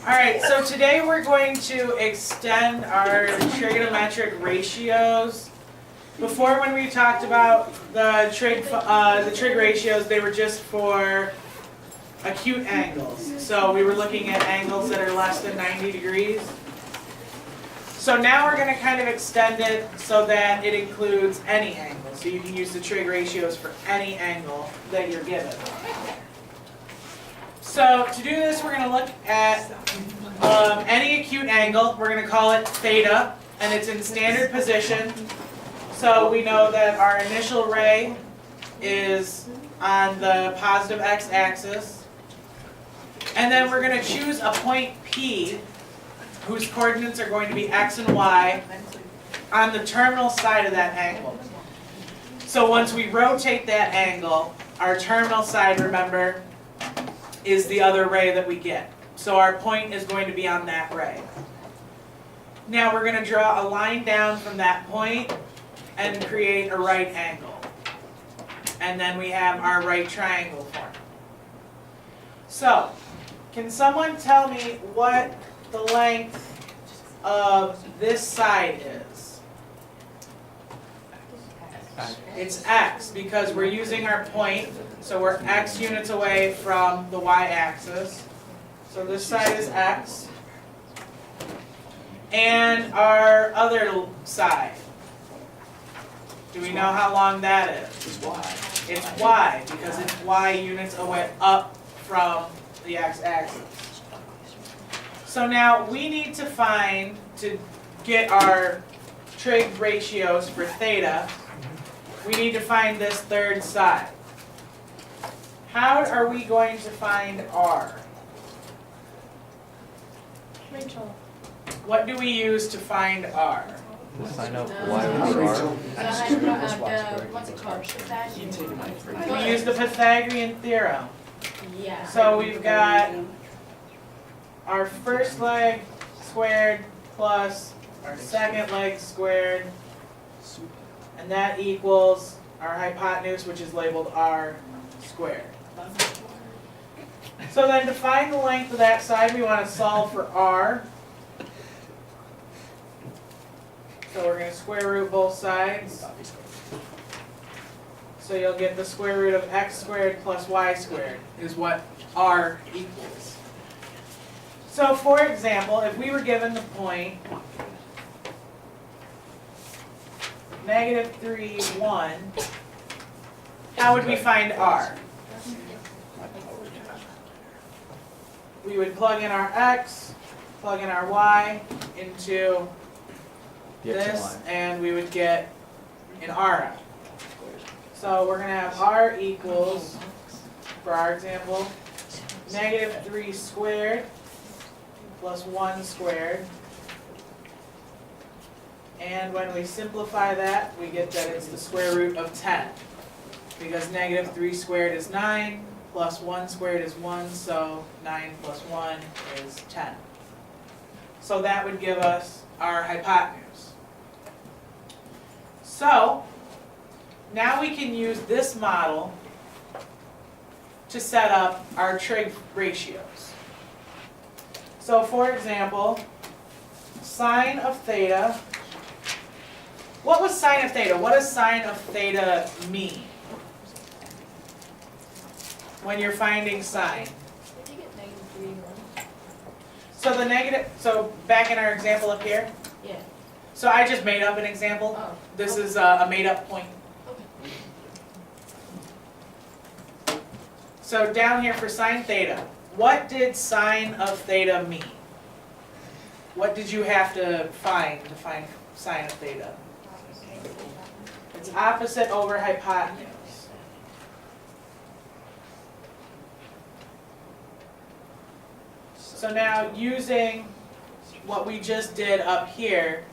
Alright, so today we're going to extend our trigonometric ratios. Before, when we talked about the trig ratios, they were just for acute angles. So we were looking at angles that are less than 90 degrees. So now we're going to kind of extend it so that it includes any angle. So you can use the trig ratios for any angle that you're given. So to do this, we're going to look at any acute angle. We're going to call it theta, and it's in standard position. So we know that our initial ray is on the positive x-axis. And then we're going to choose a point P, whose coordinates are going to be x and y, on the terminal side of that angle. So once we rotate that angle, our terminal side, remember, is the other ray that we get. So our point is going to be on that ray. Now we're going to draw a line down from that point and create a right angle. And then we have our right triangle form. So, can someone tell me what the length of this side is? It's x, because we're using our point, so we're x units away from the y-axis. So this side is x. And our other side, do we know how long that is? It's y. It's y, because it's y units away up from the x-axis. So now we need to find, to get our trig ratios for theta, we need to find this third side. How are we going to find r? Rachel. What do we use to find r? The sign of No. y over r. What's it called? We use the Pythagorean theorem. Yeah. So we've got our first leg squared plus our second leg squared, and that equals our hypotenuse, which is labeled r squared. So then to find the length of that side, we want to solve for r. So we're going to square root both sides. So you'll get the square root of x squared plus y squared is what r equals. So for example, if we were given the point -3, 1, how would we find r? We would plug in our x, plug in our y into this, and we would get an r out. So we're going to have r equals, for our example, -3 squared plus 1 squared. And when we simplify that, we get that it's the square root of 10. Because -3 squared is 9, plus 1 squared is 1, so 9 plus 1 is 10. So that would give us our hypotenuse. So, now we can use this model to set up our trig ratios. So for example, sine of theta. What was sine of theta? What does sine of theta mean when you're finding sine? Did you get -3, 1? So the negative, so back in our example up here, Yeah. so I just made up an example. Oh. This is a made up point. So down here for sine theta, what did sine of theta mean? What did you have to find sine of theta? It's opposite over hypotenuse. So now using what we just did up here,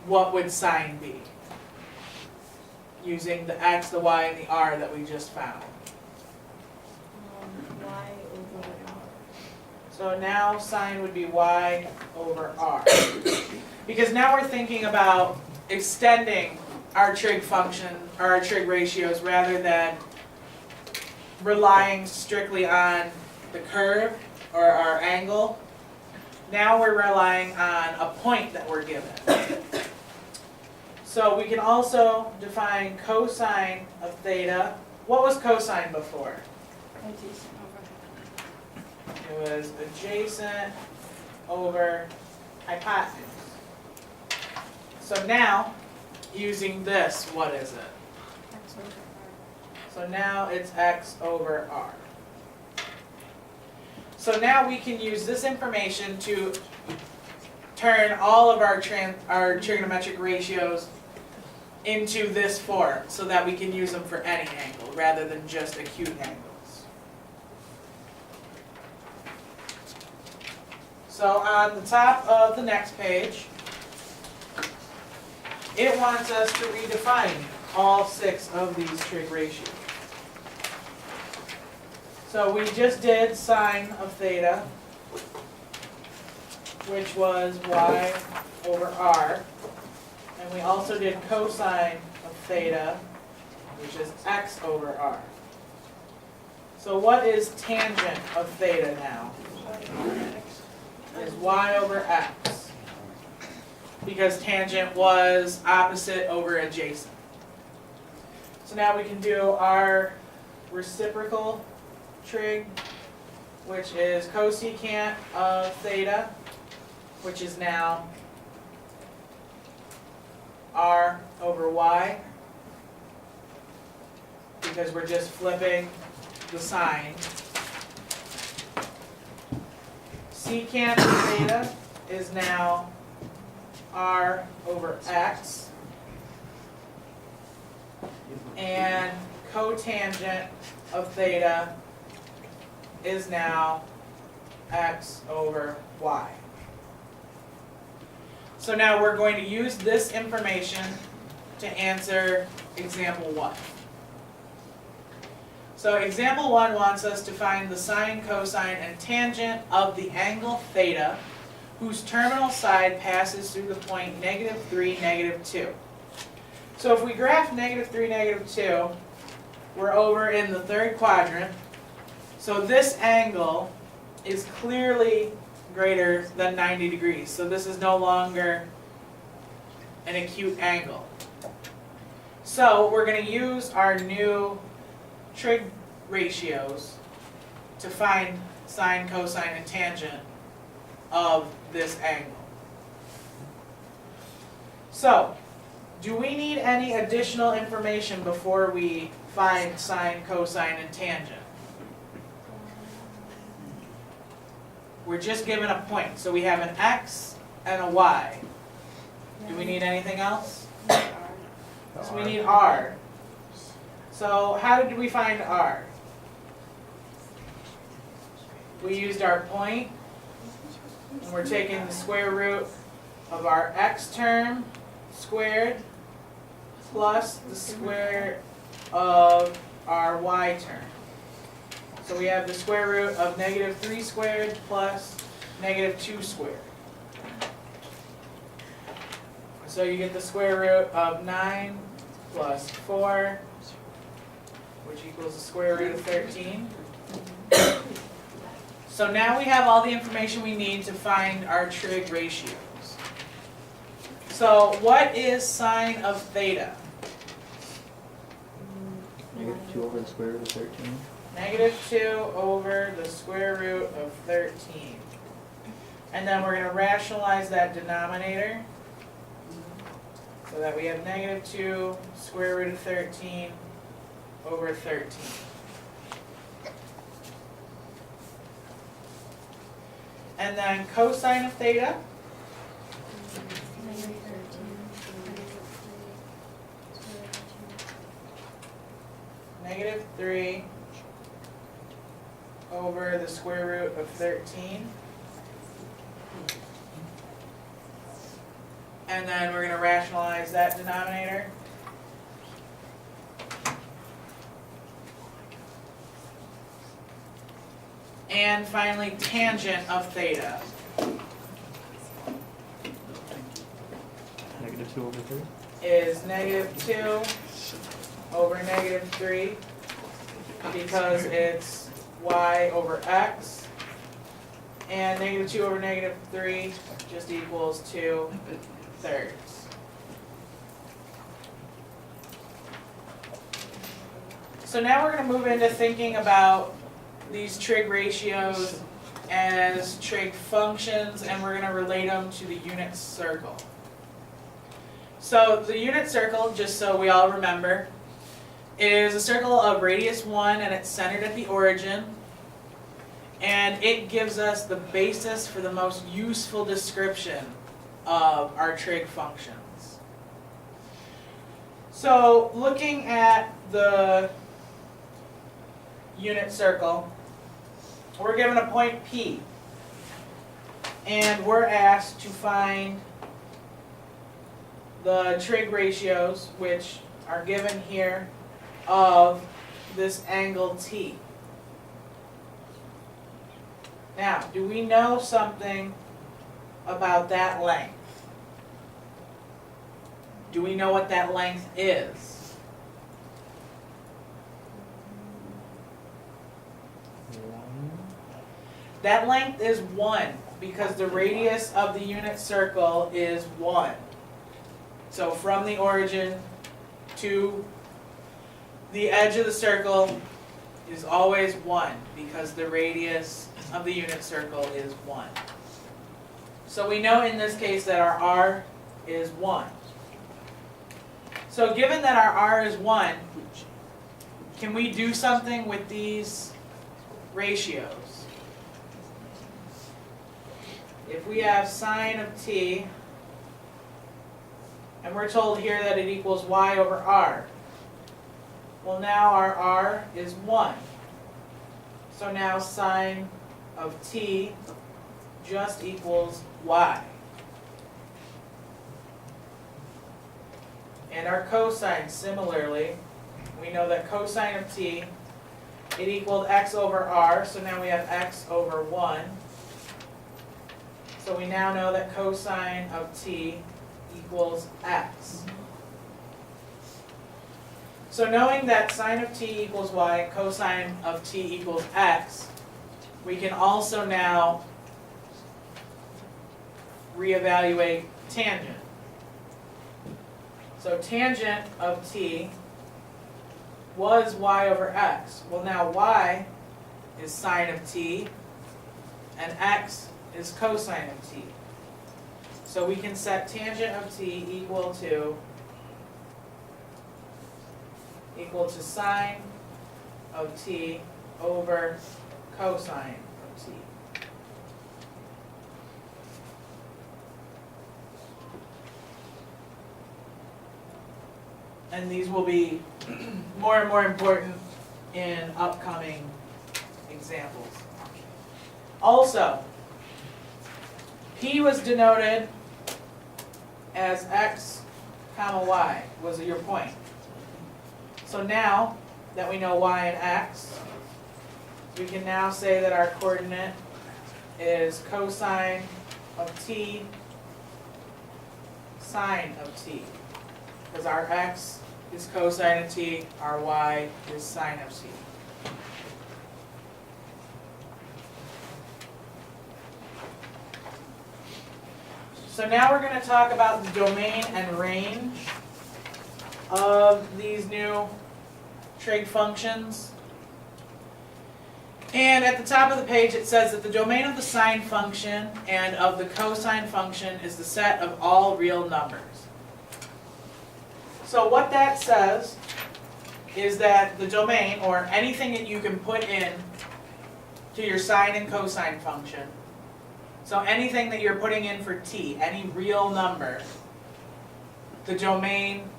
what would sine be? Using the x, the y, and the r that we just found. Y over R. So now sine would be y over r. Because now we're thinking about extending our trig function, or our trig ratios, rather than relying strictly on the curve or our angle. Now we're relying on a point that we're given. So we can also define cosine of theta. What was cosine before? It was adjacent over hypotenuse. So now, using this, what is it? So now it's x over r. So now we can use this information to turn all of our trigonometric ratios into this form so that we can use them for any angle rather than just acute angles. So on the top of the next page, it wants us to redefine all 6 of these trig ratios. So we just did sine of theta, which was y over r. And we also did cosine of theta, which is x over r. So what is tangent of theta now? Is y over x. Because tangent was opposite over adjacent. So now we can do our reciprocal trig, which is cosecant of theta, which is now r over y, because we're just flipping the sign. Secant of theta is now r over x, and cotangent of theta is now x over y. So now we're going to use this information to answer example 1. So example 1 wants us to find the sine, cosine, and tangent of the angle theta whose terminal side passes through the point -3, -2. So if we graph -3, -2, we're over in the 3rd quadrant. So this angle is clearly greater than 90 degrees. So this is no longer an acute angle. So we're going to use our new trig ratios to find sine, cosine, and tangent of this angle. So, do we need any additional information before we find sine, cosine, and tangent? We're just given a point, so we have an x and a y. Do we need anything else? So we need r. So how did we find r? We used our point, and we're taking the square root of our x term squared plus the square of our y term. So we have the square root of -3 squared plus -2 squared. So you get the square root of 9 plus 4, which equals the square root of 13. So now we have all the information we need to find our trig ratios. So what is sine of theta? -2 over the square root of 13. -2 over the square root of 13. And then we're going to rationalize that denominator so that we have -2 square root of 13 over 13. And then cosine of theta -3 over the square root of 13. And then we're going to rationalize that denominator. And finally, tangent of theta -2 over 3. is -2 over -3 because it's y over x And negative 2 over negative 3 just equals 2/3. So now we're going to move into thinking about these trig ratios as trig functions, and we're going to relate them to the unit circle. So the unit circle, just so we all remember, is a circle of radius 1 and it's centered at the origin. And it gives us the basis for the most useful description of our trig functions. So looking at the unit circle, we're given a point P. And we're asked to find the trig ratios, which are given here, of this angle T. Now, do we know something about that length? Do we know what that length is? That length is 1 because the radius of the unit circle is 1. So from the origin to the edge of the circle is always 1 because the radius of the unit circle is 1. So we know in this case that our r is 1. So given that our r is 1, can we do something with these ratios? If we have sine of t, and we're told here that it equals y over r, well now our r is 1. So now sine of t just equals y. And our cosine, similarly, we know that cosine of t, it equaled x over r, so now we have x over 1. So we now know that cosine of t equals x. So knowing that sine of t equals y and cosine of t equals x, we can also now reevaluate tangent. So tangent of t was y over x. Well now y is sine of t and x is cosine of t. So we can set tangent of t equal to sine of t over cosine of t. And these will be more and more important in upcoming examples. Also, P was denoted as x comma y, was your point. So now that we know y and x, we can now say that our coordinate is cosine of t sine of t. Because our x is cosine of t, our y is sine of t. So now we're going to talk about the domain and range of these new trig functions. And at the top of the page it says that the domain of the sine function and of the cosine function is the set of all real numbers. So what that says is that the domain, or anything that you can put in to your sine and cosine function, so anything that you're putting in for t, any real number, the domain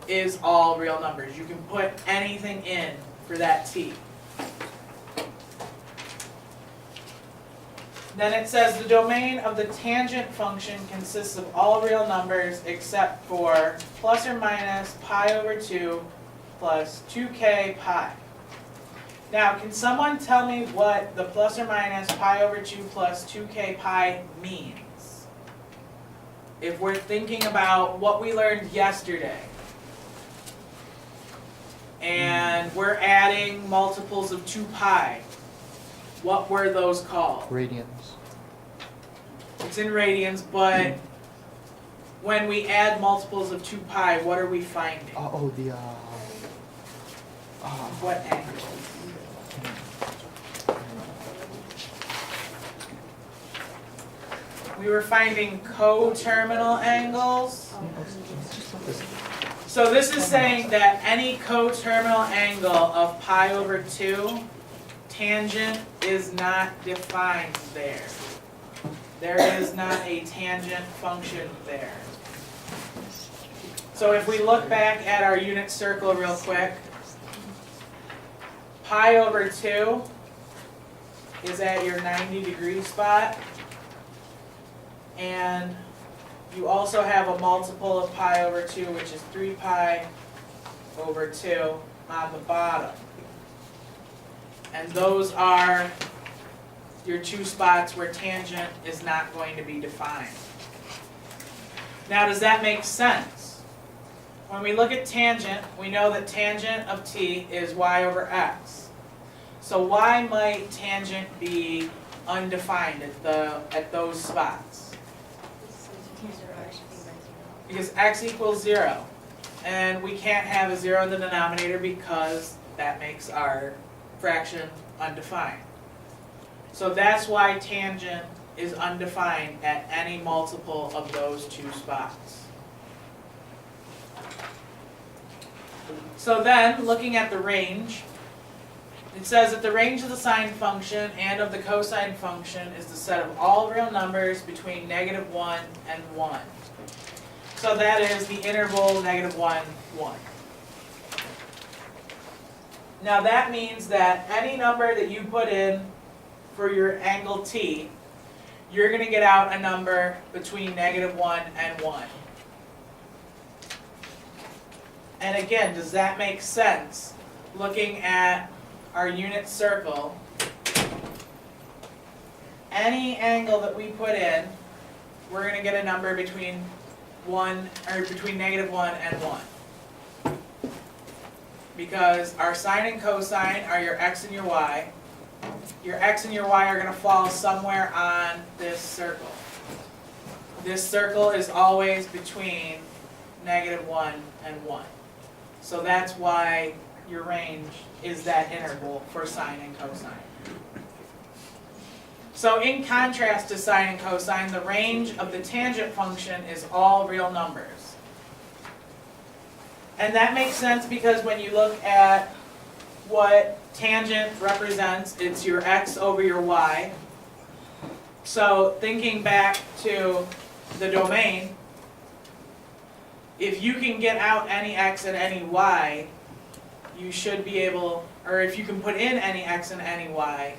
is all real numbers. You can put anything in for that t. Then it says the domain of the tangent function consists of all real numbers except for plus or minus pi over 2 plus 2k pi. Now, can someone tell me what the plus or minus pi over 2 plus 2k pi means? If we're thinking about what we learned yesterday, and we're adding multiples of 2 pi, what were those called? Radians. It's in radians, but when we add multiples of 2 pi, what are we finding? Oh, the What angle? We were finding coterminal angles. So this is saying that any coterminal angle of pi over 2, tangent is not defined there. There is not a tangent function there. So if we look back at our unit circle real quick, pi over 2 is at your 90-degree spot. And you also have a multiple of pi over 2, which is 3 pi over 2 on the bottom. And those are your 2 spots where tangent is not going to be defined. Now, does that make sense? When we look at tangent, we know that tangent of t is y over x. So why might tangent be undefined at those spots? Because x equals 0. And we can't have a 0 in the denominator because that makes our fraction undefined. So that's why tangent is undefined at any multiple of those 2 spots. So then, looking at the range, it says that the range of the sine function and of the cosine function is the set of all real numbers between -1 and 1. So that is the interval -1, 1. Now that means that any number that you put in for your angle t, you're going to get out a number between -1 and 1. And again, does that make sense? Looking at our unit circle, any angle that we put in, we're going to get a number between -1 and 1. Because our sine and cosine are your x and your y. Your x and your y are going to fall somewhere on this circle. This circle is always between -1 and 1. So that's why your range is that interval for sine and cosine. So in contrast to sine and cosine, the range of the tangent function is all real numbers. And that makes sense because when you look at what tangent represents, it's your x over your y. So thinking back to the domain, if you can get out any x and any y, you should be able, or if you can put in any x and any y,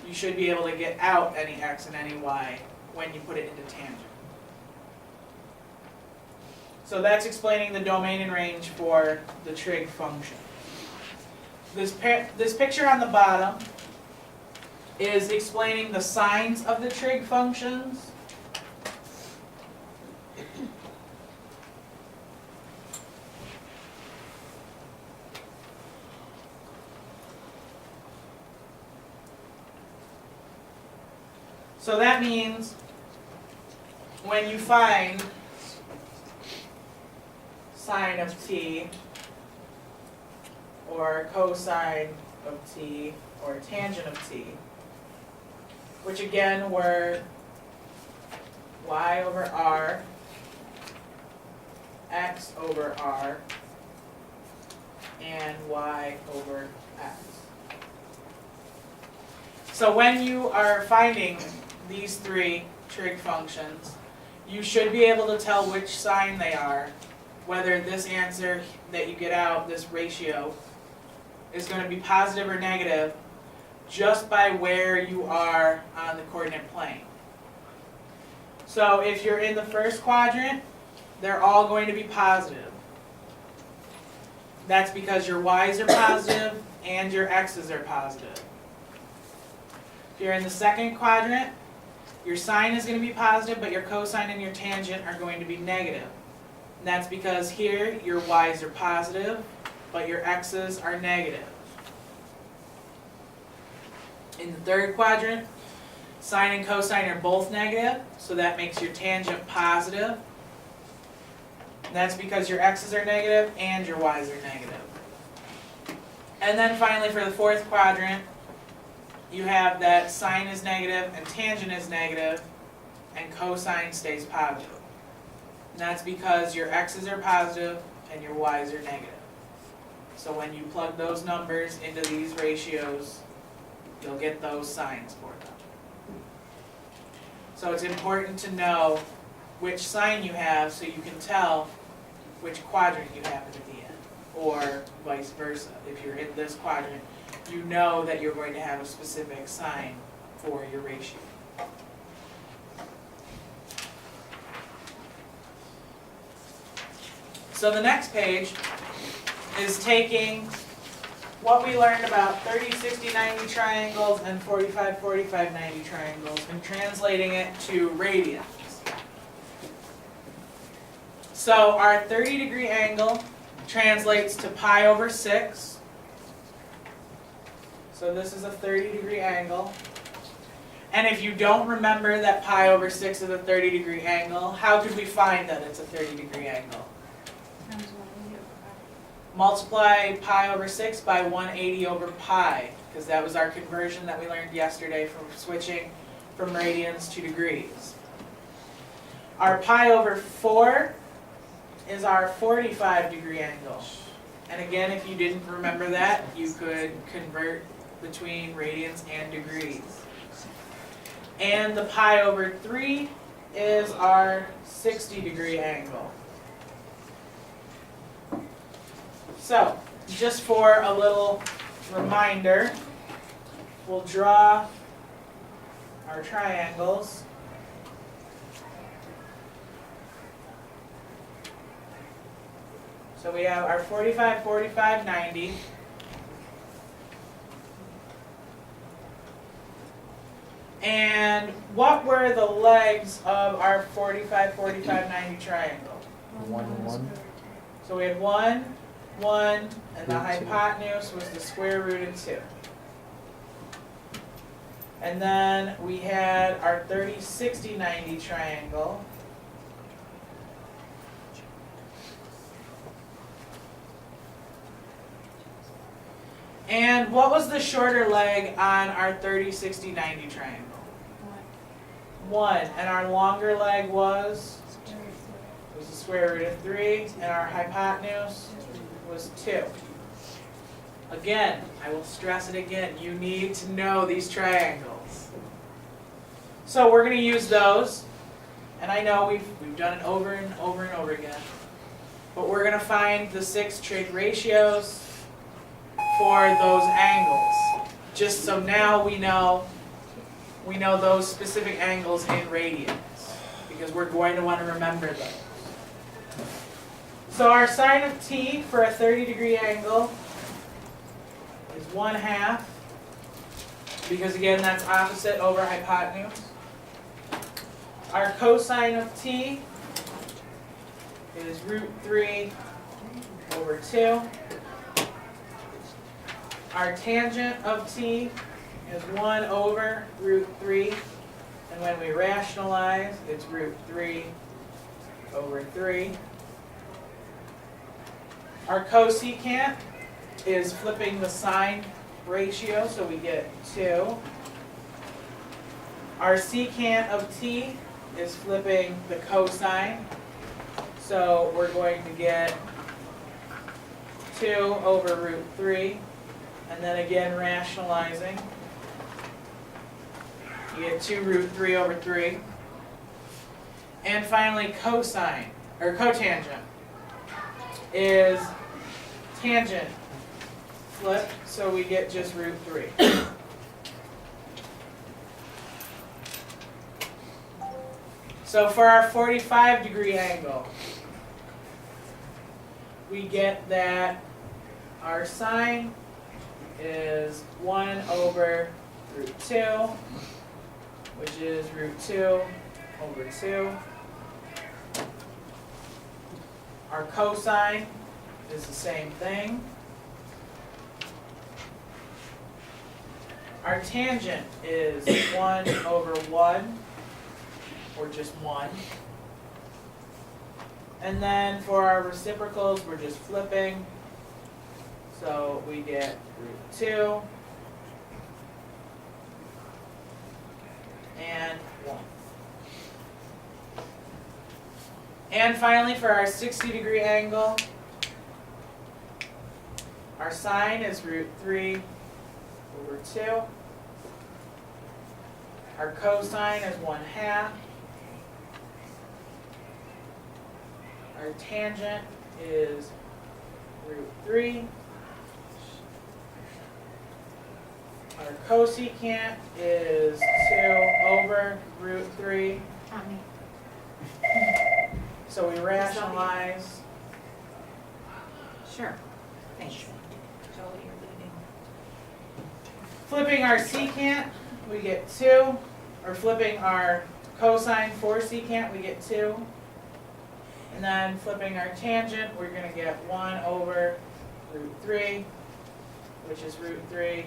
you should be able to get out any x and any y when you put it into tangent. So that's explaining the domain and range for the trig function. This picture on the bottom is explaining the signs of the trig functions. So that means when you find sine of t, or cosine of t, or tangent of t, which again were y over r, x over r, and y over x. So when you are finding these 3 trig functions, you should be able to tell which sign they are, whether this answer that you get out, this ratio, is going to be positive or negative, just by where you are on the coordinate plane. So if you're in the first quadrant, they're all going to be positive. That's because your y's are positive and your x's are positive. If you're in the second quadrant, your sine is going to be positive, but your cosine and your tangent are going to be negative. And that's because here your y's are positive, but your x's are negative. In the third quadrant, sine and cosine are both negative, so that makes your tangent positive. And that's because your x's are negative and your y's are negative. And then finally for the fourth quadrant, you have that sine is negative and tangent is negative and cosine stays positive. And that's because your x's are positive and your y's are negative. So when you plug those numbers into these ratios, you'll get those signs for them. So it's important to know which sign you have so you can tell which quadrant you happen to be in, or vice versa. If you're in this quadrant, you know that you're going to have a specific sign for your ratio. So the next page is taking what we learned about 30, 60, 90 triangles and 45, 45, 90 triangles and translating it to radians. So our 30-degree angle translates to pi over 6. So this is a 30-degree angle. And if you don't remember that pi over 6 is a 30-degree angle, how could we find that it's a 30-degree angle? Multiply pi over 6 by 180 over pi, because that was our conversion that we learned yesterday from switching from radians to degrees. Our pi over 4 is our 45-degree angle. And again, if you didn't remember that, you could convert between radians and degrees. And the pi over 3 is our 60-degree angle. So, just for a little reminder, we'll draw our triangles. So we have our 45, 45, 90. And what were the legs of our 45, 45, 90 triangle? 1 and 1. So we had 1, 1, and the hypotenuse was the square root of 2. And then we had our 30, 60, 90 triangle. And what was the shorter leg on our 30, 60, 90 triangle? 1. And our longer leg was the square root of 3, and our hypotenuse was 2. Again, I will stress it again, you need to know these triangles. So we're going to use those, and I know we've done it over and over and over again, but we're going to find the 6 trig ratios for those angles. Just so now we know those specific angles in radians, because we're going to want to remember those. So our sine of t for a 30-degree angle is 1/2, because again that's opposite over hypotenuse. Our cosine of t is √3 over 2. Our tangent of t is 1 over √3, and when we rationalize, it's √3 over 3. Our cosecant is flipping the sine ratio, so we get 2. Our secant of t is flipping the cosine, so we're going to get 2 over √3, and then again rationalizing, you get 2 √3 over 3. And finally cosine, or cotangent, is tangent flipped, so we get just √3. So for our 45-degree angle, we get that our sine is 1 over √2, which is √2 over 2. Our cosine is the same thing. Our our tangent is 1 over 1, or just 1. And then for our reciprocals, we're just flipping. So we get root 2 and 1. And finally, for our 60-degree angle, our sine is root 3 over 2. Our cosine is 1/2. Our tangent is root 3. Our cosecant is 2 over root 3. So we rationalize. Sure. Thanks. Flipping our secant, we get 2. Or flipping our cosine for secant, we get 2. And then flipping our tangent, we're going to get 1 over root 3, which is root 3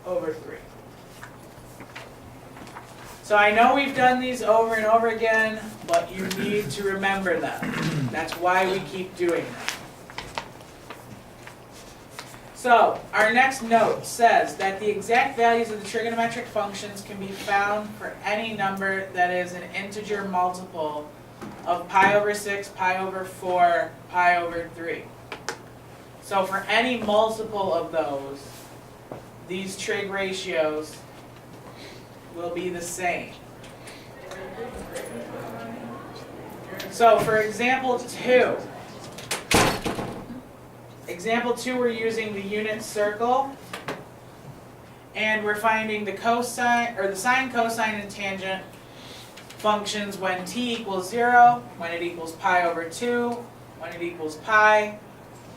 over 3. So I know we've done these over and over again, but you need to remember them. That's why we keep doing them. So our next note says that the exact values of the trigonometric functions can be found for any number that is an integer multiple of pi over 6, pi over 4, pi over 3. So for any multiple of those, these trig ratios will be the same. So for example 2, we're using the unit circle, and we're finding the cosine, or the sine, cosine, and tangent functions when t equals 0, when it equals pi over 2, when it equals pi,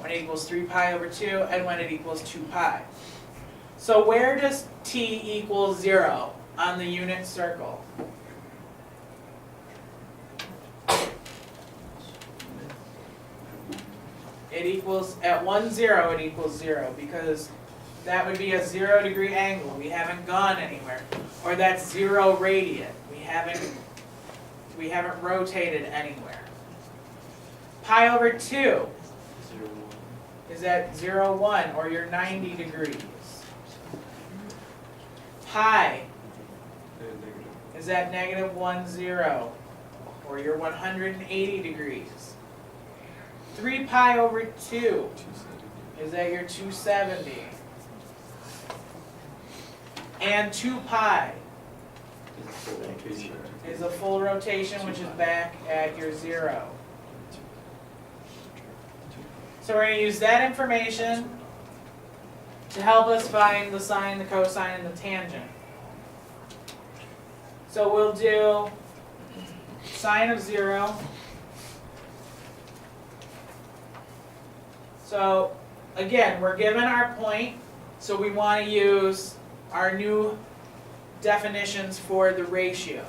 when it equals 3 pi over 2, and when it equals 2 pi. So where does t equal 0 on the unit circle? It equals, at 1, 0, it equals 0, because that would be a 0-degree angle. We haven't gone anywhere. Or that's 0 radian. We haven't rotated anywhere. Pi over 2 is at 0, 1, or you're 90 degrees. Pi is at negative 1, 0, or you're 180 degrees. 3 pi over 2 is at your 270. And 2 pi is a full rotation, which is back at your 0. So we're going to use that information to help us find the sine, the cosine, and the tangent. So we'll do sine of 0. So again, we're given our point, so we want to use our new definitions for the ratios.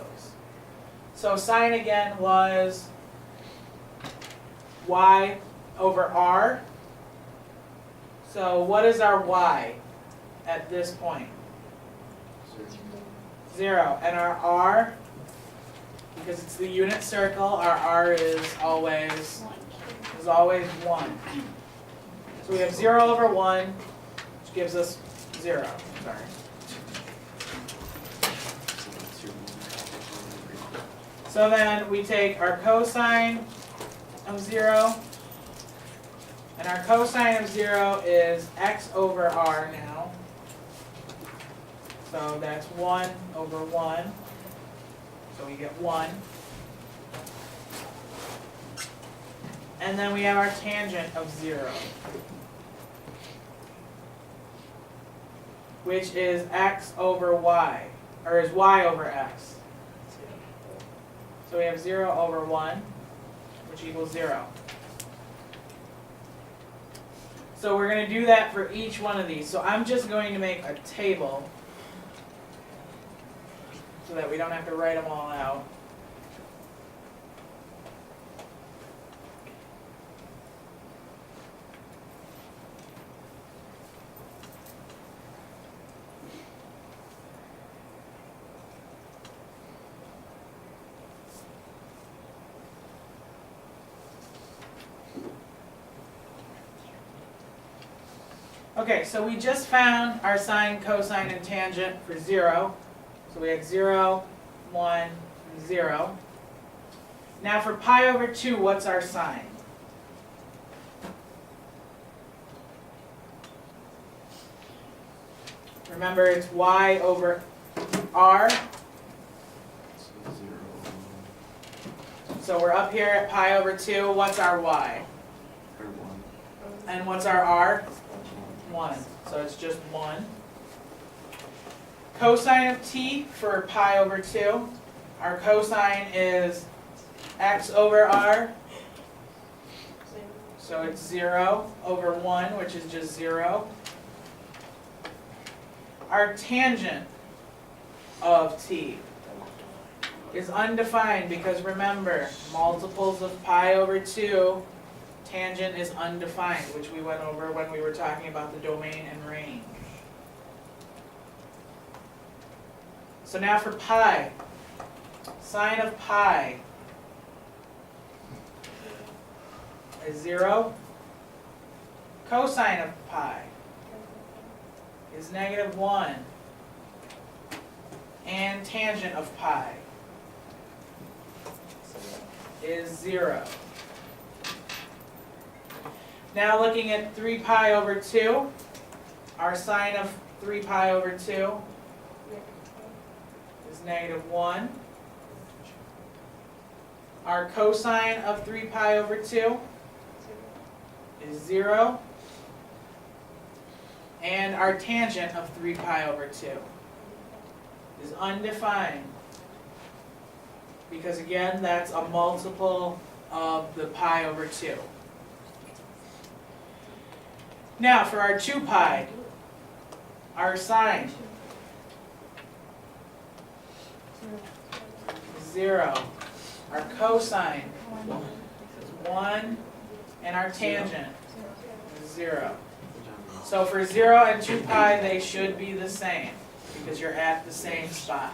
So sine again was y over r. So what is our y at this point? 0. And our r, because it's the unit circle, our r is always 1. So we have 0 over 1, which gives us 0. Sorry. So then we take our cosine of 0, and our cosine of 0 is x over r now. So that's 1 over 1. So we get 1. And then we have our tangent of 0, which is x over y, or is y over x. So we have 0 over 1, which equals 0. So we're going to do that for each one of these. So I'm just going to make a table so that we don't have to write them all out. Okay, so we just found our sine, cosine, and tangent for 0. So we had 0, 1, 0. Now for pi over 2, what's our sine? Remember, it's y over r. So we're up here at pi over 2. What's our y? And what's our r? 1. So it's just 1. Cosine of t for pi over 2. Our cosine is x over r. So it's 0 over 1, which is just 0. Our tangent of t is undefined because remember, multiples of pi over 2, tangent is undefined, which we went over when we were talking about the domain and range. So now for pi, sine of pi is 0. Cosine of pi is -1. And tangent of pi is 0. Now looking at 3 pi over 2, our sine of 3 pi over 2 is -1. Our cosine of 3 pi over 2 is 0. And our tangent of 3 pi over 2 is undefined. Because again, that's a multiple of the pi over 2. Now for our 2 pi, our sine is 0. Our cosine is 1. And our tangent is 0. So for 0 and 2 pi, they should be the same because you're at the same spot.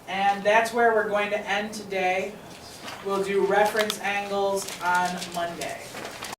And that's where we're going to end today. We'll do reference angles on Monday.